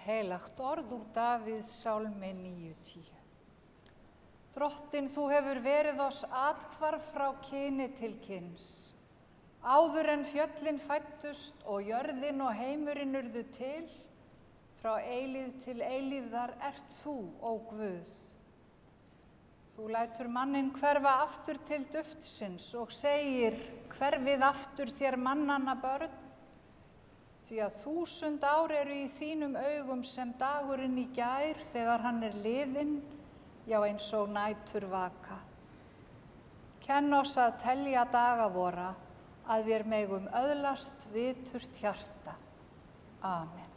Heilagt orð úr Davíðs sálmi 9:10. Drottinn, þú hefur verið oss athvarf frá kyni til kyns. Áður en fjöllin fæddust og jörðin og heimurinn urðu til, frá eilífð til eilífðar ert þú, ó Guð. Þú lætur manninn hverfa aftur til duftsins og segir, hverfið aftur þér mannanna börn, því að 1000 ár eru í þínum augum sem dagurinn í gær þegar hann er liðinn, já eins og nætur vaka. Kenn oss að telja daga vora að vér megum öðlast viturt hjarta. Amen.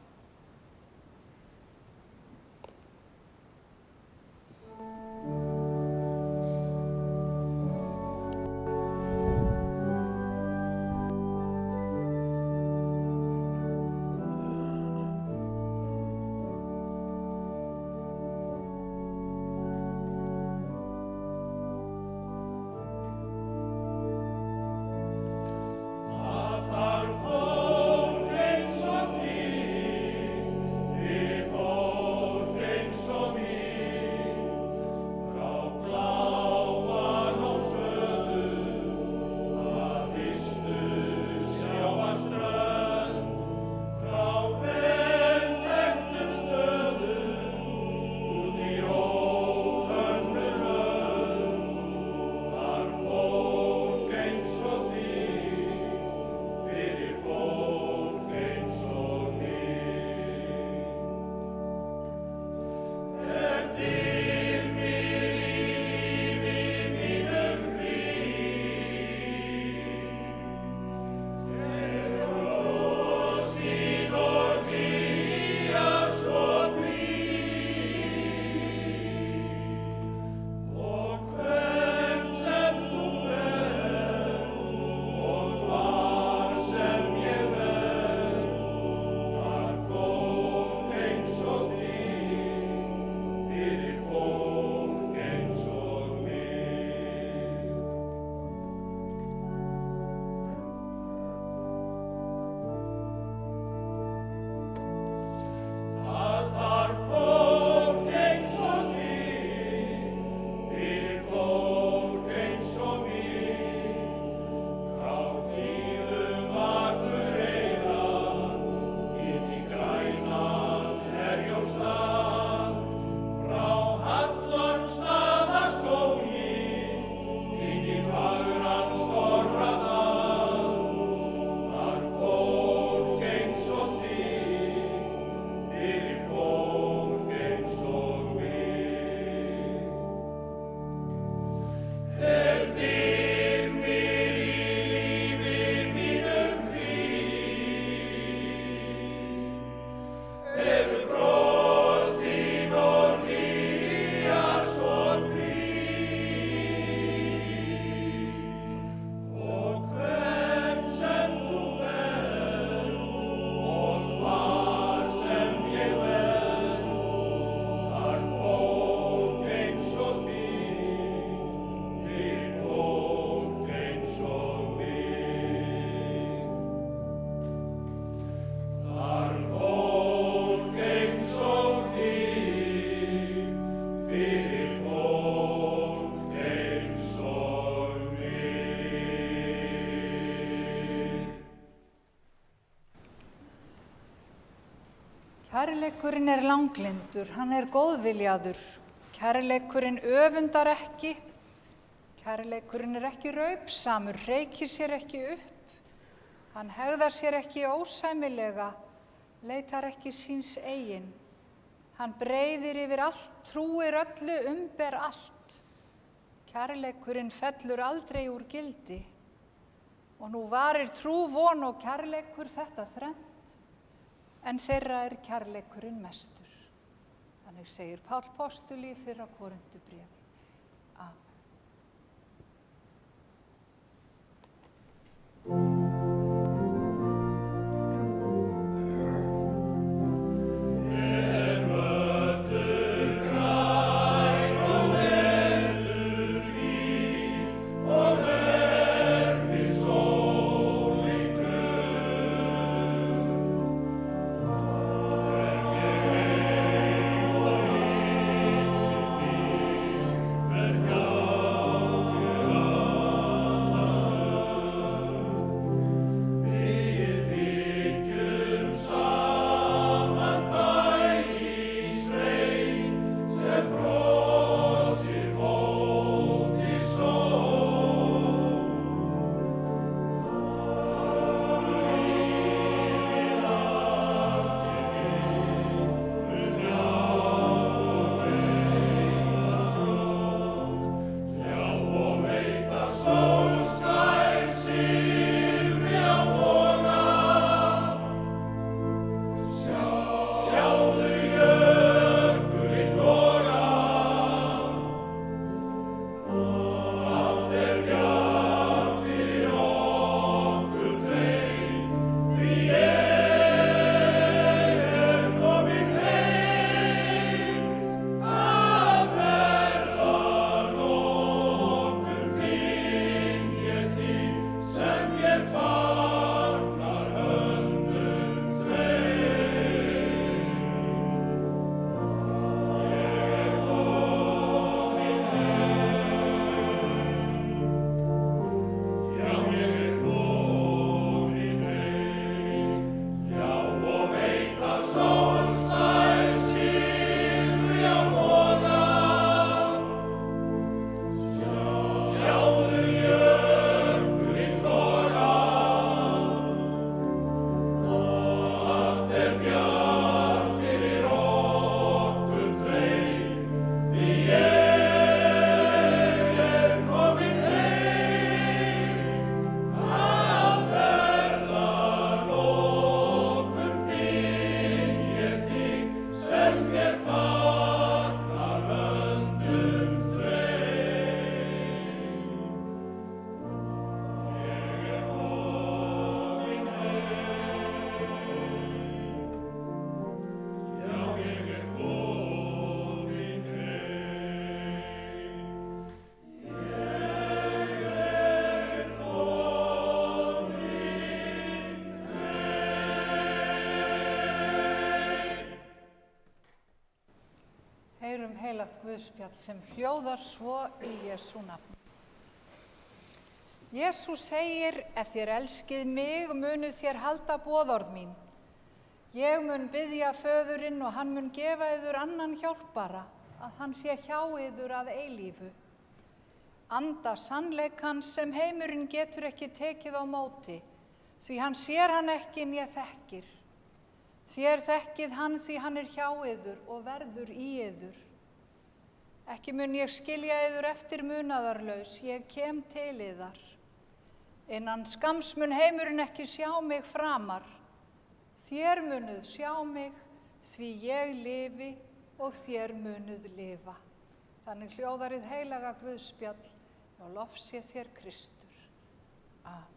Kærleikurinn er langlyndur, hann er góðviljaður. Kærleikurinn öfundar ekki. Kærleikurinn er ekki raupsamur, hreykir sér ekki upp. Hann hegðar sér ekki ósæmilega, leitar ekki síns eigin. Hann breiðir yfir allt, trúir öllu, umber allt. Kærleikurinn fellur aldrei úr gildi. Og nú varir trú, von og kærleikur þetta þrennt. En þeirra er kærleikurinn mestur. Þannig segir Páll postuli í fyrra Korintubréfi. Amen. Verja heilagt Guðspjall sem hljóðar svo í Jesú nafni. Jesú segir, ef þér elskið mig, munuð þér halda boðorð mín. Ég mun biðja föðurinn og hann mun gefa yður annan hjálpara, að hann sé hjá yður að eilífu. Anda sannleikans sem heimurinn getur ekki tekið á móti, því hann sér hann ekki né þekkir. Þér þekkið hann því hann er hjá yður og verður í yður. Ekki mun ég skilja yður eftir munaðarlaus, ég kem til yðar. Innan skamms mun heimurinn ekki sjá mig framar. Þér munuð sjá mig, því ég lifi og þér munuð lifa. Þannig hljóðar hið heilaga Guðspjall, og lof sé þér Kristur. Amen.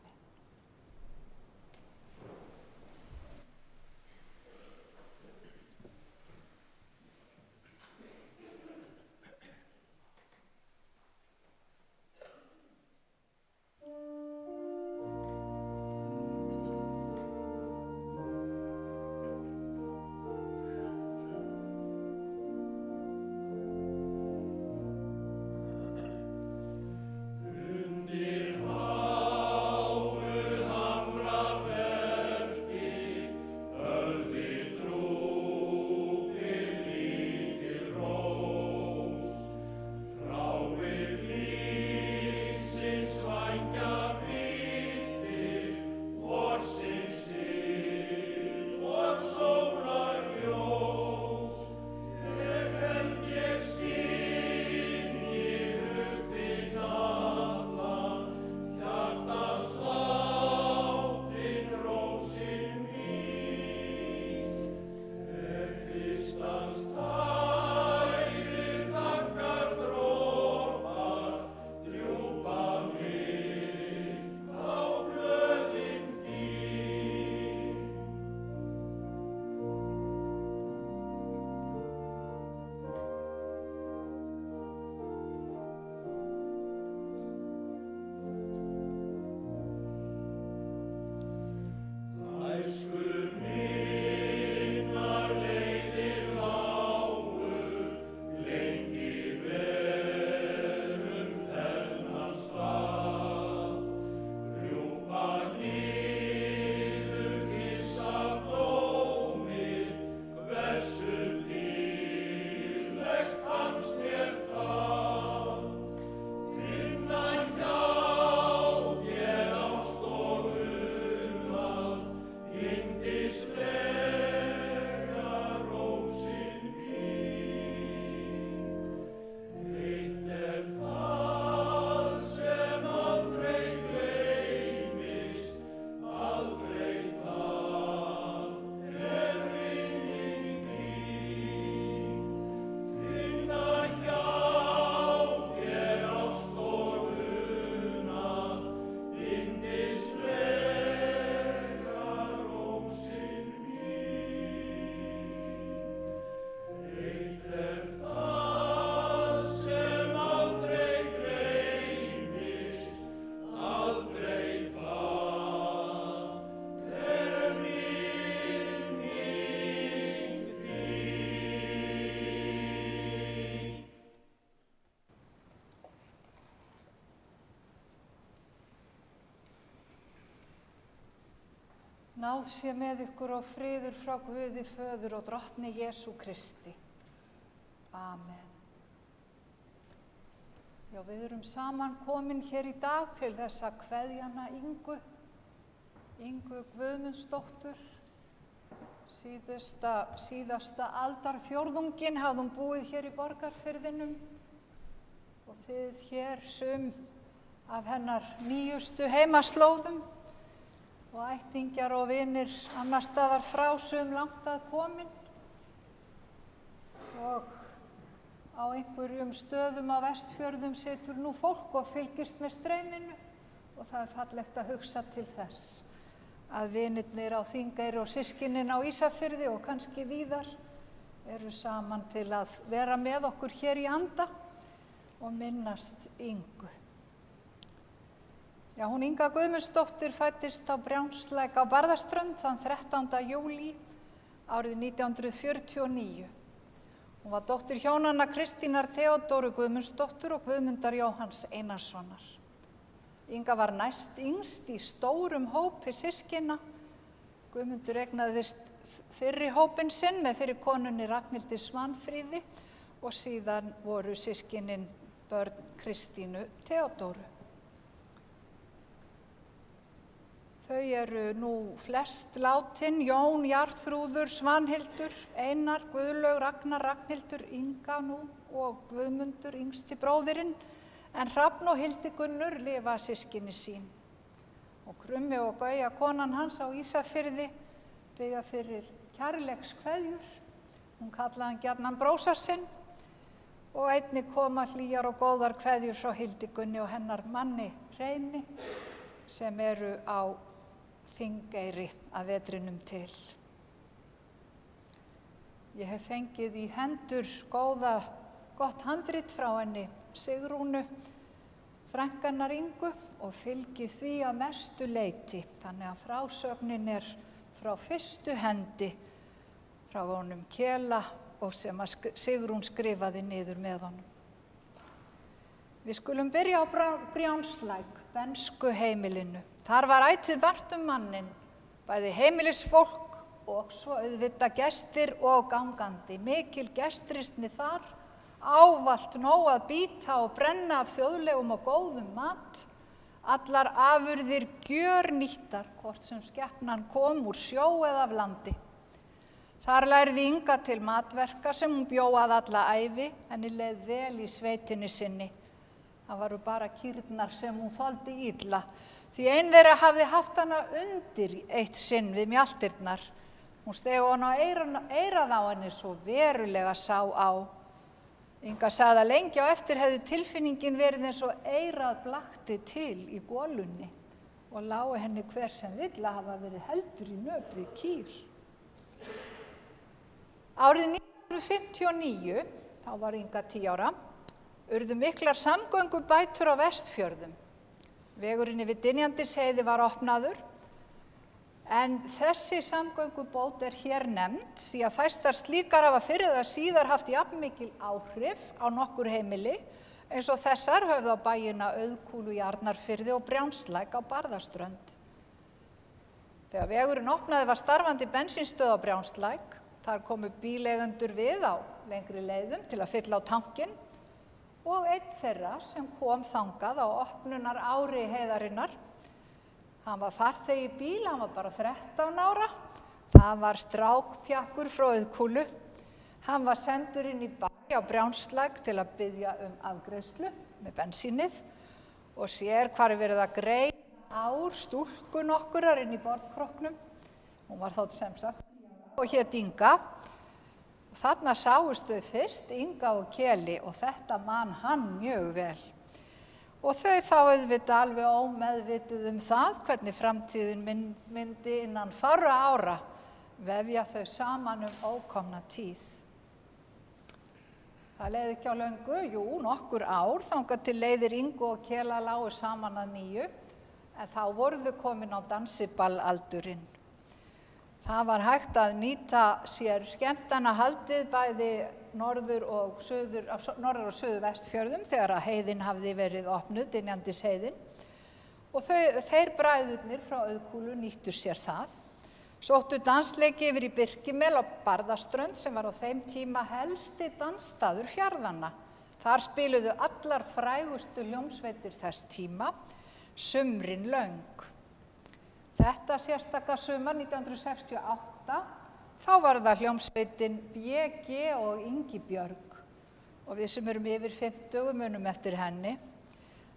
Náð sé með ykkur og friður frá Guði Föður og Drottni Jesú Kristi. Amen. Já, við erum saman komin hér í dag til þess að kveðja hana Ingu Guðmundsdóttur. Síðasta aldarfjórðunginn hafði hún búið hér í Borgarfirðinum og þið hér sum af hennar nýjustu heimaslóðum og ættingjar og vinir annars staðar frá sum langt að komin. Og á einhverjum stöðum á Vestfjörðum situr nú fólk og fylgist með strauminu og það er fallegt að hugsa til þess að vinirnir á Þingeyri og systkinin á Ísafirði og kannski víðar eru saman til að vera með okkur hér í anda og minnast Ingu. Já, hún Inga Guðmundsdóttir fæddist á Brjánslæk á Barðaströnd þann 13. júlí árið 1949. Hún var dóttir hjónanna Kristínar Theodóru Guðmundsdóttur og Guðmundar Jóhanns Einarssonar. Inga var næst yngst í stórum hópi systkina. Guðmundur eignaðist fyrri hópinn sinn með fyrir konunni Ragnhildi Svanfríði og síðan voru systkinin börn Kristínu Theodóru. Þau eru nú flest látin: Jón, Jarþrúður, Svanhildur, Einar, Guðlaug, Ragnar, Ragnhildur, Inga nú og Guðmundur, yngsti bróðirinn, en Hrafn og Hildigunnur lifa systkini sín. Og Krummi og Gauja, konan hans á Ísafirði, biðja fyrir kærleikskveðjur. Hún kallaði hann gjarnan brósa sinn og einnig koma hlýjar og góðar kveðjur frá Hildigunni og hennar manni Hreini sem eru á Þingeyri að vetrinum til. Ég hef fengið í hendur gott handrit frá henni Sigrúnu, frænkannar Ingu, og fylgi því að mestu leyti, þannig að frásögnin frá fyrstu hendi frá honum Kela og sem að Sigrún skrifaði niður með honum. Við skulum byrja á Brjánslæk, bensku heimilinu. Þar var ætíð vart manninn, bæði heimilisfólk og svo auðvitað gestir og gangandi. Mikil gestristni þar, ávallt nóg að bíta og brenna af þjóðlegum og góðum mat. Allar afurðir gjörnýttar, hvort sem skepnan kom úr sjó eða af landi. Þar lærði Inga til matverka sem hún bjó að alla ævi, henni leið vel í sveitinni sinni. Það varu bara kýrnar sem hún þoldi illa, því ein þeirra hafði haft hana undir eitt sinn við mjaltirnar. Hún steig hana á eyrað á henni svo verulega sá á. Inga sagði að lengi á eftir hefði tilfinningin verið eins og eyrað blakti til í golunni og lái henni hver sem vill að hafa verið heldur í nöp við kýr. Árið 1959, þá var Inga 10 ára, urðu miklar samgöngubætur á Vestfjörðum. Vegurinn yfir Dynjandisheiði var opnaður, en þessi samgöngubót hér nefnd því að fæstar slíkar hafa fyrr eða síðar haft jafnmikil áhrif á nokkur heimili eins og þessar höfðu á bæina Auðkúlu í Arnarfirði og Brjánslæk á Barðaströnd. Þegar vegurinn opnaði var starfandi bensínstöð á Brjánslæk. Þar komu bíleigendur við á lengri leiðum til að fylla á tankinn og einn þeirra sem kom þangað á opnunar ári heiðarinnar. Hann var farþegi í bíl, hann var bara 13 ára. Það var strákpjakkur frá Auðkúlu. Hann var sendur inn í bæ á Brjánslæk til að biðja afgreiðslu með bensínið og sér hvar verið að greiða ár stúlku nokkurar inn í borðkrokknum. Hún var þá sem sagt og hét Inga. Þarna sáust þau fyrst, Inga og Keli, og þetta man hann mjög vel. Og þau þá auðvitað alveg ómeðvituð það hvernig framtíðin myndi innan fárra ára vefja þau saman ókomna tíð. Það leið ekki á löngu, nokkur ár, þangað til leiðir Ingu og Kela lágu saman að nýju, en þá voru þau komin á dansibalaldurinn. Það var hægt að nýta sér skemmtanahaldið bæði norður og suðvestfjörðum þegar að heiðin hafði verið opnuð, Dynjandisheiðin. Og þeir bræðurnir frá Auðkúlu nýttu sér það. Sóttu dansleiki yfir í Birkimel á Barðaströnd sem var á þeim tíma helsti dansstaður fjarðanna. Þar spiluðu allar frægustu hljómsveitir þess tíma, sumrin löng. Þetta sérstaka sumar 1968, þá var það hljómsveitin BG og Ingibjörg og við sem erum yfir 50 munum eftir henni.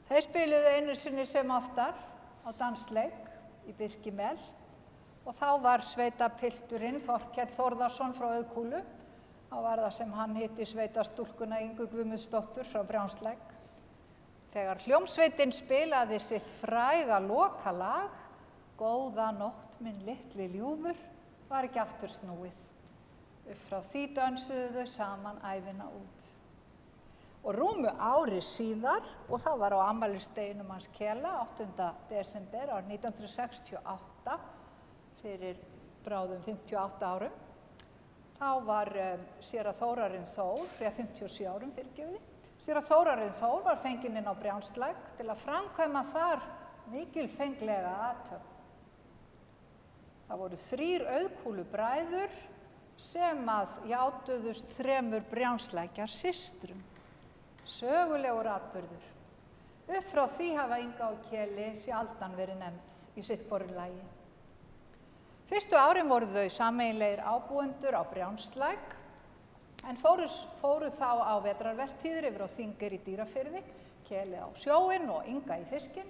Þeir spiluðu einu sinni sem oftar á dansleik í Birkimel og þá var sveitapilturinn Þorkell Þórðarsson frá Auðkúlu. Þá var það sem hann hitti sveitastúlkuna Ingu Guðmundsdóttur frá Brjánslæk. Þegar hljómsveitin spilaði sitt fræga lokalag, Góða nótt minn litli ljúfur, var ekki aftur snúið. Upp frá því dönsuðu þau saman ævina út. Og rúmu ári síðar, og það var á afmælisdeginum hans Kela, 8. desember árið 1968, fyrir bráðum 58 árum, þá var séra Þórarinn Þór, 57 árum fyrirgefið, séra Þórarinn Þór var fenginn inn á Brjánslæk til að framkvæma þar mikilfenglega athöfn. Það voru 3 auðkúlubræður sem að játuðust 3 Brjánslækjarsystrum. Sögulegur atburður. Upp frá því hafa Inga og Keli sjaldan verið nefnd í sitt hvoru lagi. Fyrstu árin voru þau sameiginlegir ábúendur á Brjánslæk en fóru þá á vetrarvertíðir yfir á Þingeyri í Dýrafirði, Keli á sjóinn og Inga í fiskinn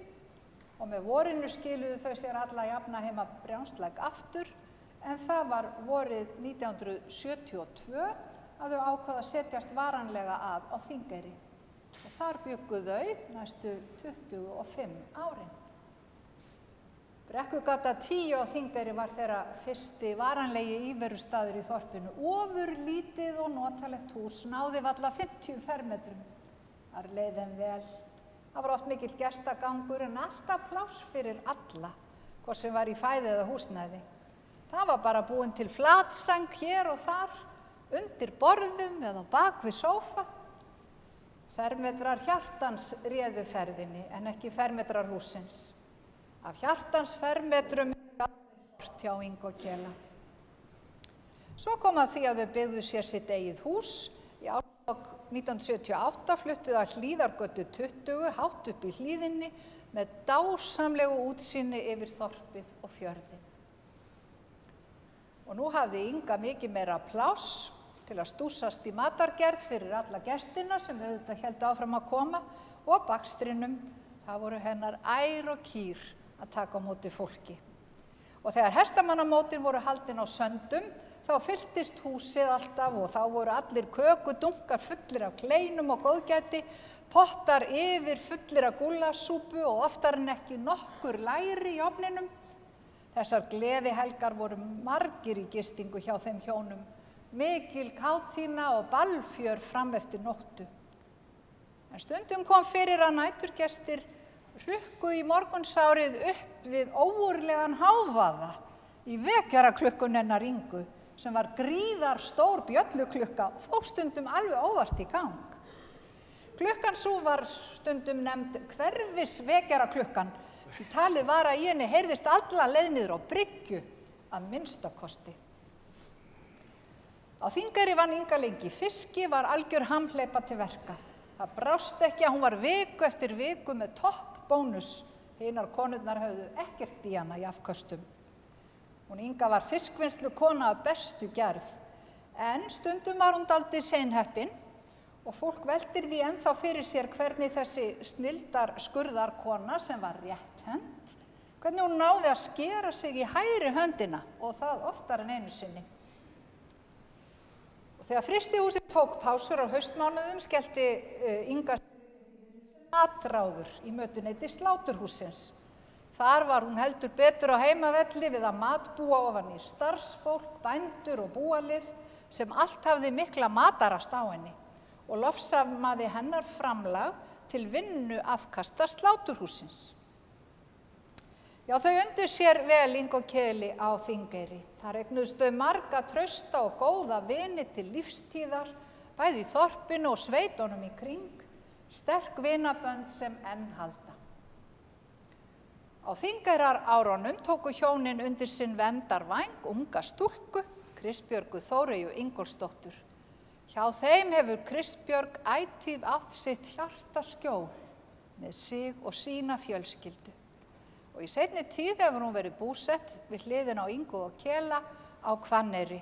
og með vorinu skiluðu þau sér alla jafna heima Brjánslæk aftur en það var vorið 1972 að þau ákváðu að setjast varanlega að á Þingeyri. Og þar bjuggu þau næstu 25 árin. Brekkugata 10 á Þingeyri var þeirra fyrsti varanlegi íverustaður í þorpinu. Ofurlítið og notalegt hús náði varla 50 fermetrum. Þar leið þeim vel. Það var oft mikill gestagangur en alltaf pláss fyrir alla, hvort sem var í fæði eða húsnæði. Það var bara búin til flatsang hér og þar, undir borðum eða bak við sófa. Fermetrar Hjartans réðu ferðinni en ekki fermetrar hússins. Af Hjartans fermetrum hjá Inga og Kela. Svo kom að því að þau byggðu sér sitt eigið hús. Í árslok 1978 fluttu það Hlíðargötu 20 hátt upp í hlíðinni með dásamlegu útsýni yfir þorpið og fjörðinn. Og nú hafði Inga mikið meira pláss til að stúsast í matargerð fyrir alla gestina sem auðvitað héldu áfram að koma og bakstrinum. Það voru hennar ær og kýr að taka á móti fólki. Og þegar hestamannamótin voru haldin á Söndum, þá fylltist húsið alltaf og þá voru allir kökudunkar fullir af kleinum og góðgæti, pottar yfir fullir af gúllasúpu og oftar en ekki nokkur læri í ofninum. Þessar gleðihelgar voru margir í gistingu hjá þeim hjónum, mikil kátína og ballfjör fram eftir nóttu. En stundum kom fyrir að næturgestir hrukku í morgunsárið upp við ógurlegan hávaða í vekjaraklukkunni hennar Ingu sem var gríðarstór bjölluklukka og fór stundum alveg óvart í gang. Klukkan sú var stundum nefnd hverfisvekjaraklukkan því talið var að í henni heyrðist alla leið niður á bryggju að minnsta kosti. Á Þingeyri vann Inga lengi í fiski, var algjör hamhleypa til verka. Það brást ekki að hún var viku eftir viku með toppbónus. Hinar konurnar höfðu ekkert í hana í afköstum. Hún Inga var fiskvinnslukona af bestu gerð, en stundum var hún dálítið seinheppin og fólk veltir því ennþá fyrir sér hvernig þessi snilldar skurðarkona sem var rétthönd, hvernig hún náði að skera sig í hægri höndina og það oftar en einu sinni. Og þegar frystihúsið tók pásur á haustmánuðum skellti Inga matráður í mötuneyti sláturhússins. Þar var hún heldur betur á heimavelli við að matbúa ofan í starfsfólk, bændur og búalið sem allt hafði mikla matarast á henni og lofsamaði hennar framlag til vinnu afkasta sláturhússins. Já, þau undu sér vel Inga og Keli á Þingeyri. Þar eignuðust þau marga trausta og góða vini til lífstíðar, bæði í þorpinu og sveitunum í kring, sterk vinabönd sem enn halda. Á Þingeyrar-árunum tóku hjónin undir sinn verndarvæng unga stúlku, Kristbjörgu Þóreyju Ingólfsdóttur. Hjá þeim hefur Kristbjörg ætíð átt sitt hjartaskjól með sig og sína fjölskyldu. Og í seinni tíð hefur hún verið búsett við hliðina á Ingu og Kela á Hvanneyri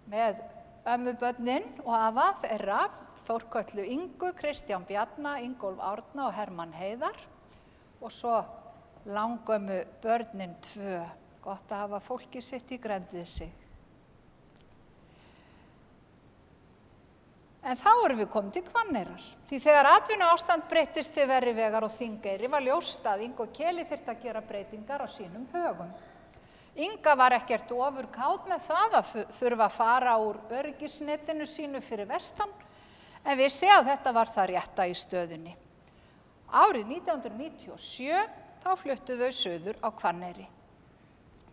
með ömmubörnin og afa þeirra, Þórköllu Ingu, Kristján Bjarna, Ingólf Árna og Hermann Heiðar og svo langömmu börnin 2. Gott að hafa fólkið sitt í grennd við sig. En þá erum við komin til Hvanneyrar. Því þegar atvinnuástand breyttist til verri vegar á Þingeyri var ljóst að Inga og Keli þyrftu að gera breytingar á sínum högum. Inga var ekkert ofurkát með það að þurfa að fara úr öryggisnetinu sínu fyrir vestan, en vissi að þetta var það rétta í stöðunni. Árið 1997 þá fluttu þau suður á Hvanneyri.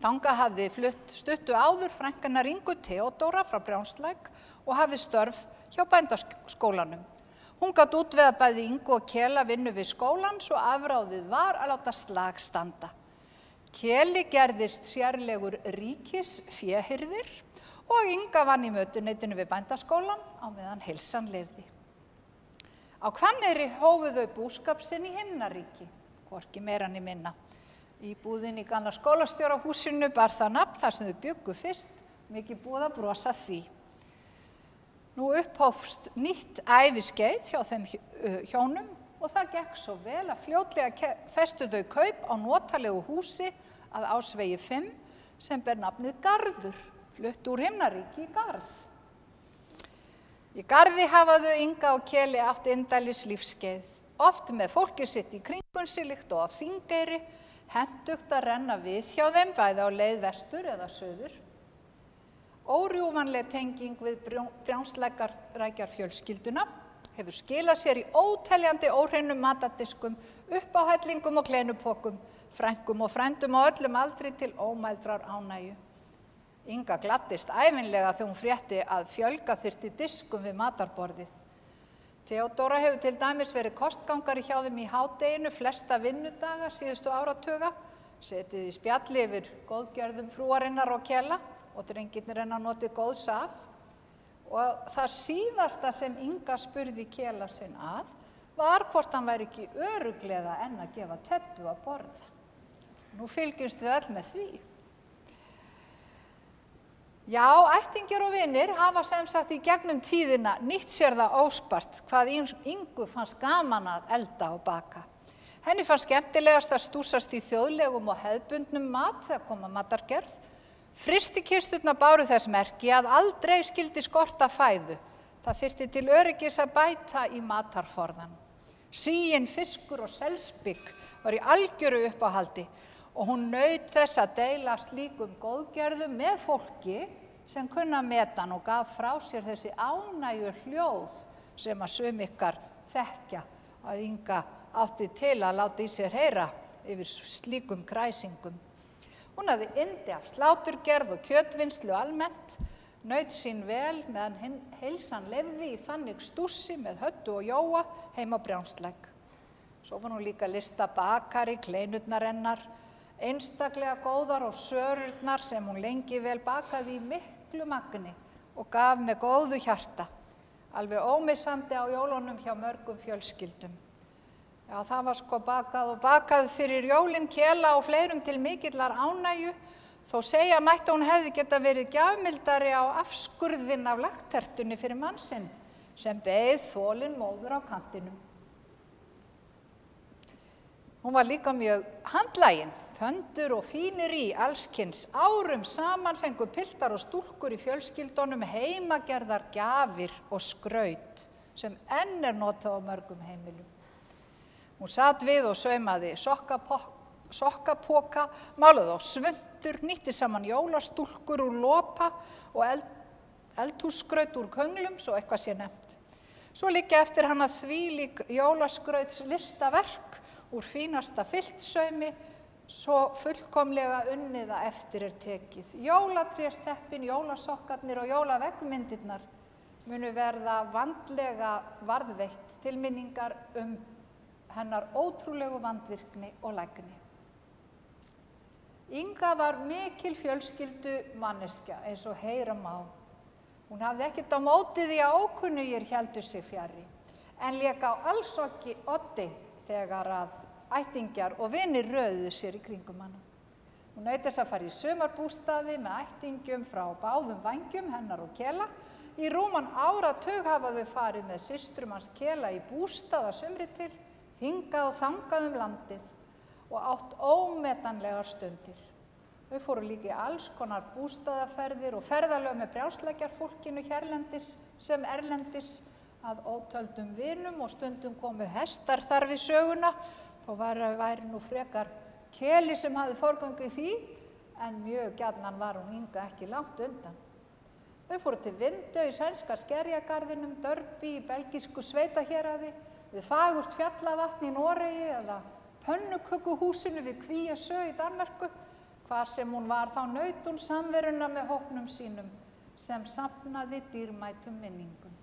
Þangað hafði flutt stuttu áður frænka hennar Ingu Theodóra frá Brjánslæk og hafði störf hjá bændaskólanum. Hún gat útvegað bæði Ingu og Kela vinnu við skólann svo afráðið var að láta slag standa. Keli gerðist sérlegur ríkisféhirðir og Inga vann í mötuneytinu við bændaskólann á meðan heilsan lifði. Á Hvanneyri hófu þau búskap sinn í himnaríki, hvorki meira né minna. Íbúðin í gamla skólastjórahúsinu bar það nafn þar sem þau bjuggu fyrst, mikið búið að brosa því. Nú upphófst nýtt æviskeið hjá þeim hjónum og það gekk svo vel að fljótlega festu þau kaup á notalegu húsi að Ásvegi 5 sem ber nafnið Garður, flutt úr himnaríki í Garð. Í Garði hafa þau Inga og Keli átt indælis lífskeið, oft með fólkið sitt í kringum sig líkt og á Þingeyri, hentugt að renna við hjá þeim bæði á leið vestur eða suður. Órjúfanleg tenging við Brjánslækjar fjölskylduna hefur skilað sér í óteljandi óhreinum matardiskum, uppáhellingum og kleinupokum, frænkum og frændum á öllum aldri til ómældrar ánægju. Inga gladdist ævinlega þegar hún frétti að fjölga þyrfti diskum við matarborðið. Theodóra hefur til dæmis verið kostgangari hjá þeim í hádeginu flesta vinnudaga síðustu áratuga, setið í spjalli yfir góðgerðum frúarinnar og Kela og drengirnir hennar notið góðs af. Og það síðasta sem Inga spurði Kela sinn að var hvort hann væri ekki örugglega en að gefa Teddu að borða. Nú fylgjumst við öll með því. Já, ættingjar og vinir hafa sem sagt í gegnum tíðina nýtt sér það óspart hvað Ingu fannst gaman að elda og baka. Henni fannst skemmtilegast að stúsast í þjóðlegum og hefðbundnum mat þegar kom að matargerð. Frystikisturnar báru þess merki að aldrei skyldi skorta fæðu. Það þyrfti til öryggis að bæta í matarforðan. Siginn, fiskur og selspik var í algjöru uppáhaldi og hún naut þess að deila slíkum góðgerðum með fólki sem kunna metan og gaf frá sér þessi ánægju hljóð sem að sum ykkar þekkja að Inga átti til að láta í sér heyra yfir slíkum kræsingum. Hún hafði yndi af sláturgerð og kjötvinnslu almennt, naut sín vel meðan heilsan lifði í þannig stússi með Höddu og Jóa heima á Brjánslæk. Svo var hún líka listabakari, kleinurnar hennar, einstaklega góðar og sörurnar sem hún lengi vel bakaði í miklu magni og gaf með góðu hjarta, alveg ómissandi á jólunum hjá mörgum fjölskyldum. Já, það var sko bakað og bakað fyrir jólin Kela og fleirum til mikillar ánægju, þó segja mætti hún hefði geta verið gjafmildari á afskurðin af lagtertunni fyrir mann sinn sem beið þolinn móður á kantinum. Hún var líka mjög handlagin, föndur og fínir í allskyns. Árum saman fengu piltar og stúlkur í fjölskyldunum heimagerðar gjafir og skraut sem enn er notað á mörgum heimilum. Hún sat við og saumaði sokkapoka, málaði á svuntur, nýtti saman jólastúlkur úr lopa og eldhússkraut úr könglum, svo eitthvað sé nefnt. Svo liggja eftir hana þvílík jólaskrauts listaverk úr fínasta filtsaumi, svo fullkomlega unnið að eftir er tekið. Jólatrésteppin, jólasokkarnir og jólaveggmyndirnar munu verða vandlega varðveitt til minningar hennar ótrúlegu vandvirkni og lægni. Inga var mikil fjölskyldu manneskja eins og heyra má. Hún hafði ekkert á móti því að ókunnugir héldu sig fjarri, en lék á alls ekki oddi þegar að ættingjar og vinir röðuðu sér í kringum hana. Hún naut þess að fara í sumarbústaði með ættingjum frá báðum vængjum hennar og Kela. Í rúman áratug hafa þau farið með systrum hans Kela í bústað að sumri til, hingað og þangað landið og átt ómetanlegar stundir. Þau fóru líka í alls konar bústaðaferðir og ferðalög með Brjánslækjarfólkinu hérlendis sem erlendis að ótöldum vinum og stundum komu hestar þar við söguna, þó væri nú frekar Keli sem hafði forgöngu í því, en mjög gjarnan var hún Inga ekki langt undan. Þau fóru til Vindau í sænska skerjagarðinum, Dörby í belgísku sveitahéraði, við fagurt fjallavatn í Noregi eða pönnukökuhúsinu við Kvíasö í Danmörku. Hvar sem hún var þá naut hún samveruna með hópnum sínum sem safnaði dýrmætum minningum.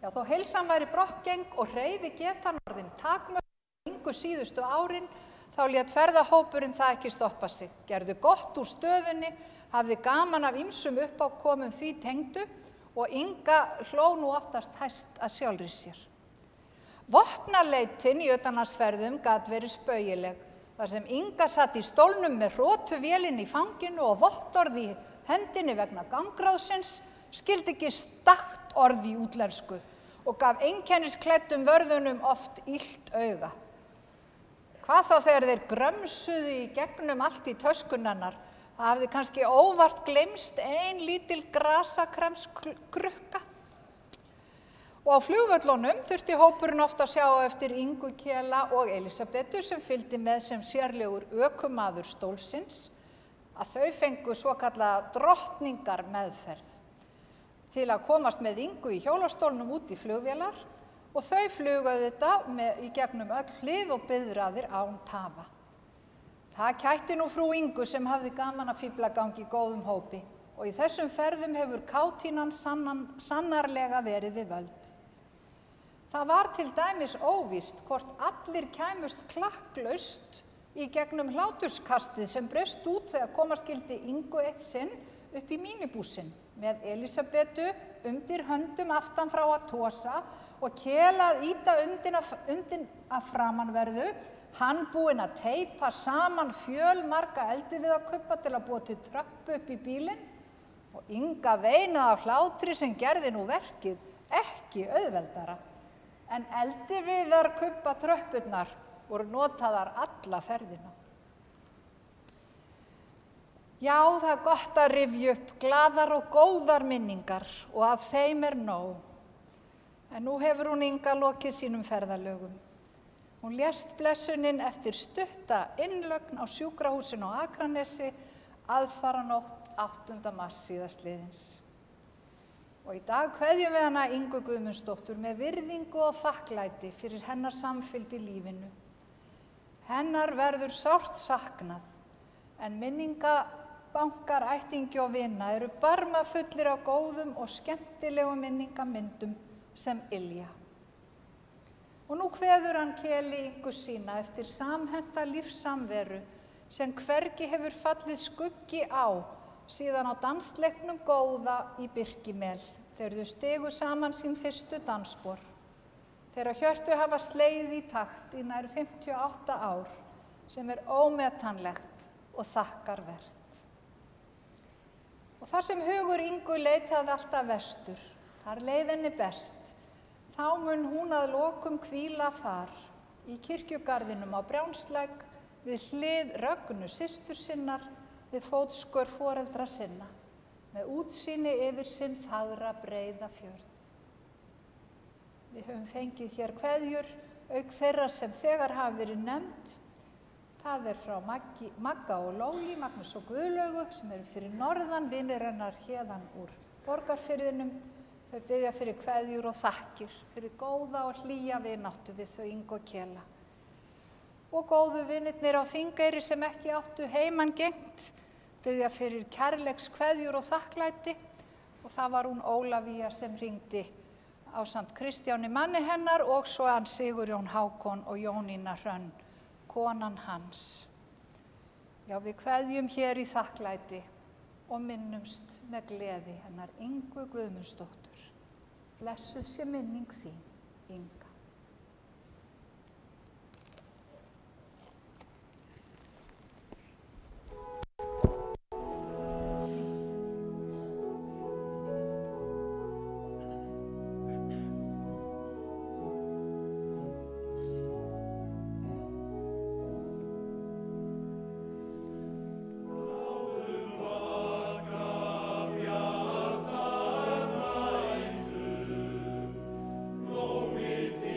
Já, þó heilsan væri brokkgeng og hreyfi getan orðin takmörk Ingu síðustu árin, þá lét ferðahópurinn það ekki stoppa sig. Gerðu gott úr stöðunni, hafði gaman af ýmsum uppákomum því tengdu og Inga hló nú oftast hæst að sjálfri sér. Vopnaleitin í utanlandsferðum gat verið spaugileg, þar sem Inga satt í stólnum með hrotuvélinni í fanginu og vottorð í hendinni vegna gangráðsins, skildi ekki stakt orð í útlensku og gaf einkennisklæddum vörðunum oft illt auga. Hvað þá þegar þeir grömsuðu í gegnum allt í töskunarnar, það hafði kannski óvart gleymst ein lítil grasakremskrukka. Og á flugvöllunum þurfti hópurinn oft að sjá eftir Ingu Kela og Elísabetu sem fylgdi með sem sérlegur ökumaður stólsins, að þau fengu svokallaða drottningar meðferð til að komast með Ingu í hjólastólnum út í flugvélar og þau flugu þetta í gegnum öll hlið og biðraðir án tafa. Það kætti nú frú Ingu sem hafði gaman að fíflagangi í góðum hópi og í þessum ferðum hefur kátínan sannarlega verið við völd. Það var til dæmis óvíst hvort allir kæmust klakklaust í gegnum hláturskastið sem braust út þegar komast skyldi Ingu eitt sinn upp í mínibúsinn með Elísabetu undir höndum aftan frá að tosa og Kela að ýta undin af framanverðu, hann búinn að teipa saman fjölmarga eldiviðarkubba til að búa til tröppu upp í bílinn og Inga veinaði af hlátri sem gerði nú verkið ekki auðveldara. En eldiviðarkubba tröppurnar voru notaðar alla ferðina. Já, það er gott að rifja upp glaðar og góðar minningar og af þeim er nóg. En nú hefur hún Inga lokið sínum ferðalögum. Hún lést blessunin eftir stutta innlögn á sjúkrahúsinu á Akranesi aðfaranótt 8. mars síðastliðins. Og í dag kveðjum við hana Ingu Guðmundsdóttur með virðingu og þakklæti fyrir hennar samfylgd í lífinu. Hennar verður sárt saknað, en minningabankar ættingi og vina eru barmafullir af góðum og skemmtilegum minningamyndum sem ylja. Og nú kveður hann Keli Ingu sína eftir samhenta lífssamveru sem hvergi hefur fallið skuggi á síðan á dansleiknum góða í Birkimel, þegar þau stigu saman sín fyrstu dansspor. Þeirra hjörtu hafa slegið í takt í nær 58 ár, sem er ómetanlegt og þakkarvert. Og þar sem hugur Ingu leitaði alltaf vestur, þar leið henni best, þá mun hún að lokum hvíla þar, í kirkjugarðinum á Brjánslæk, við hlið Rögnu systur sinnar, við fótskör foreldra sinna, með útsýni yfir sinn fagra breiða fjörð. Við höfum fengið hér kveðjur, auk þeirra sem þegar hafa verið nefnd. Það er frá Magga og Lóli, Magnús og Guðlaugu, sem eru fyrir norðan, vinir hennar héðan úr Borgarfirðinum. Þau biðja fyrir kveðjur og þakkir, fyrir góða og hlýja vináttu við þau Ingu og Kela. Og góðu vinirnir á Þingeyri sem ekki áttu heiman gengt, biðja fyrir kærleikskveðjur og þakklæti og það var hún Ólafía sem hringdi ásamt Kristjáni manni hennar og svo hann Sigurjón Hákon og Jónína Hrönn, konan hans. Já, við kveðjum hér í þakklæti og minnumst með gleði hennar Ingu Guðmundsdóttur. Blessuð sé minning þín, Inga. With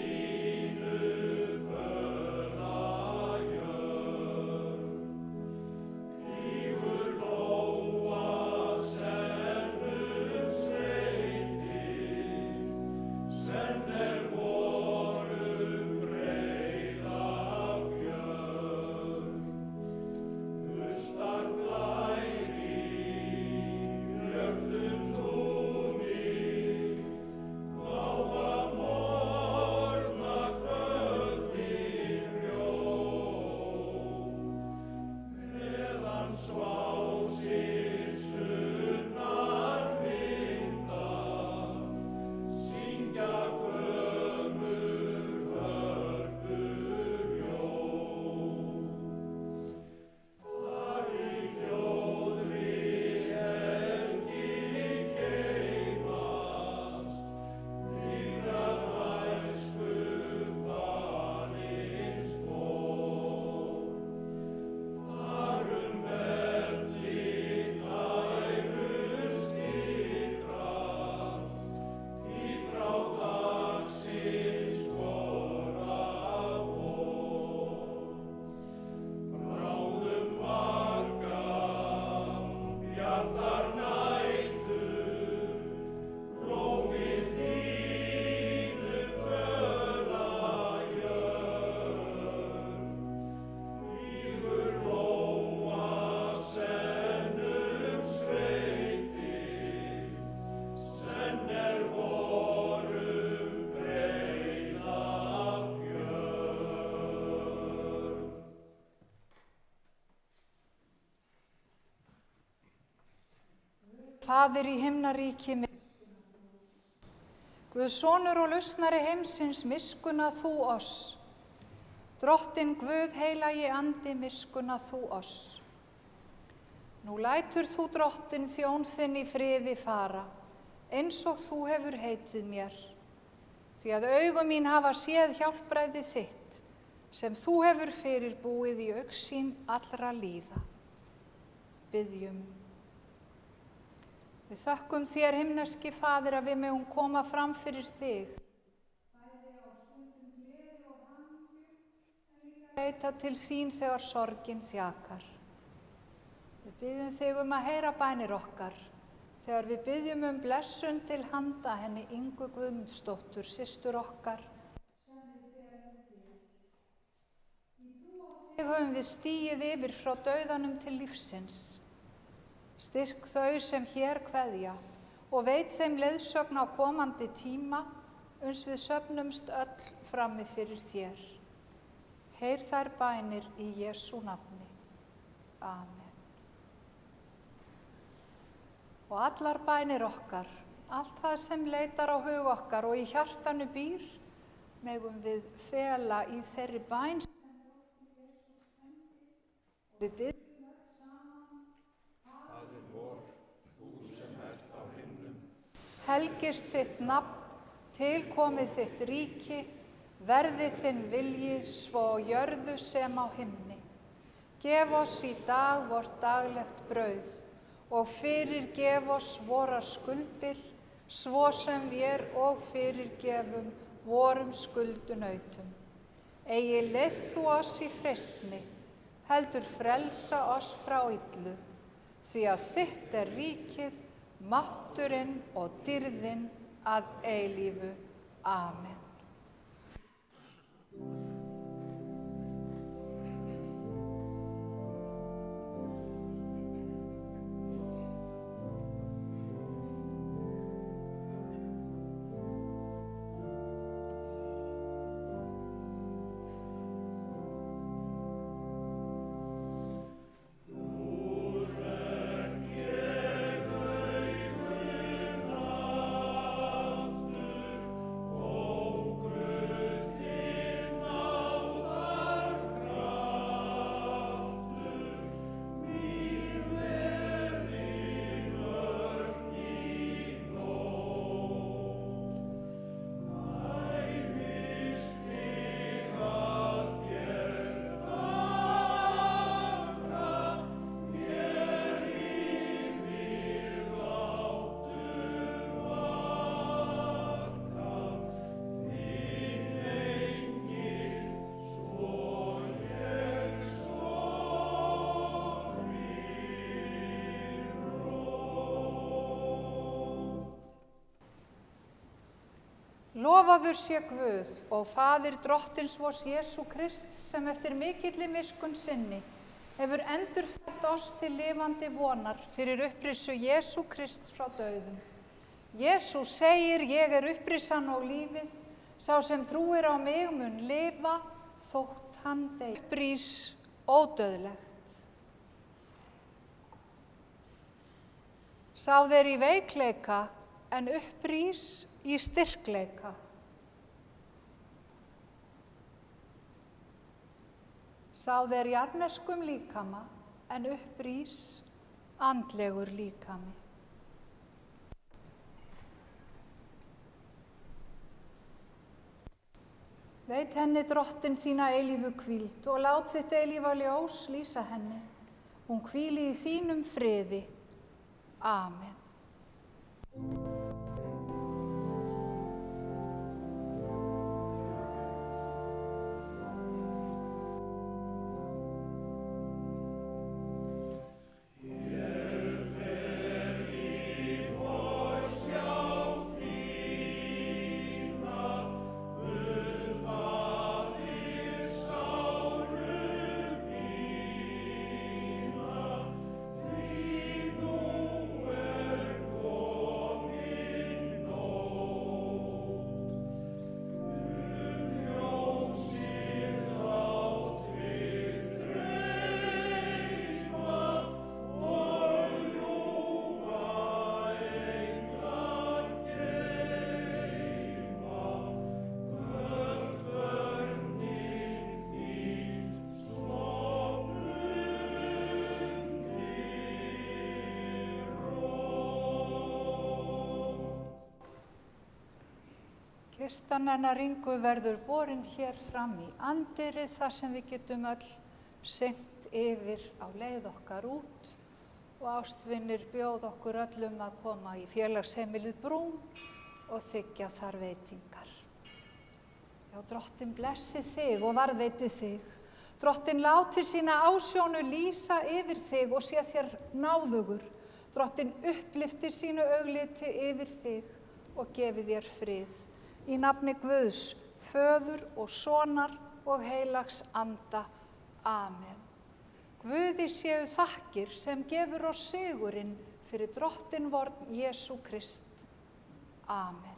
Faðir í himnaríki, Guð sonur og lausnari heimsins, miskunna þú oss. Drottinn Guð heilagi andi, miskunna þú oss. Nú lætur þú drottinn þjón þinn í friði fara, eins og þú hefur heitið mér. Því að augu mín hafa séð hjálpræði þitt, sem þú hefur fyrirbúið í augsýn allra líða. Biðjum. Við þökkum þér, himneski Faðir, að við megum koma fram fyrir þig. Bæði á stundum gleði og hamingju, en líka leita til þín þegar sorgin þjakar. Við biðjum þig að heyra bænir okkar, þegar við biðjum blessun til handa henni Ingu Guðmundsdóttur, systur okkar, sem við berum þér. Í trú á þig höfum við stigið yfir frá dauðanum til lífsins. Styrk þau sem hér kveðja og veit þeim leiðsögn á komandi tíma, uns við söfnumst öll frammi fyrir þér. Heyr þær bænir í Jesú nafni. Amen. Og allar bænir okkar, allt það sem leitar á hug okkar og í hjartanu býr, megum við fela í þeirri bæn sem Drottinn Jesús kenndi, og við biðjum helgist þitt nafn, tilkomið þitt ríki, verði þinn vilji svo á jörðu sem á himni. Gef oss í dag vort daglegt brauð og fyrirgef oss vorar skuldir, svo sem vér og fyrirgefum vorum skuldunautum. Eigi leið þú oss í freistni, heldur frelsa oss frá illu, því að þitt er ríkið, mátturinn og dýrðin að eilífu. Amen. Lofaður sé Guð og Faðir drottins vors Jesú Krist, sem eftir mikilli miskunn sinni hefur endurfætt oss til lifandi vonar fyrir upprissu Jesú Krists frá dauðum. Jesú segir, ég er upprissan og lífið, sá sem trúir á mig mun lifa þótt hann dey. Upprís ódauðlegt. Sá þeir í veikleika en upprís í styrkleika. Sá þeir jarðneskum líkama en upprís andlegur líkami. Veit henni drottin þína eilífu hvíld og lát þitt eilífa ljós lýsa henni. Hún hvíli í þínum friði. Amen. Hér Kistan hennar Ingu verður borin hér fram í anddyri þar sem við getum öll syngt yfir á leið okkar út og ástvinir bjóð okkur öllum að koma í félagsheimilið Brún og þiggja þar veitingar. Já, Drottinn blessi þig og varðveiti þig. Drottinn láti sína ásjónu lýsa yfir þig og sé þér náðugur. Drottinn upplyftir sínu augliti yfir þig og gefi þér frið. Í nafni Guðs, Föður og Sonar og heilags anda. Amen. Guði séu þakkir sem gefur oss sigurinn fyrir Drottinn vorn Jesú Krist. Amen.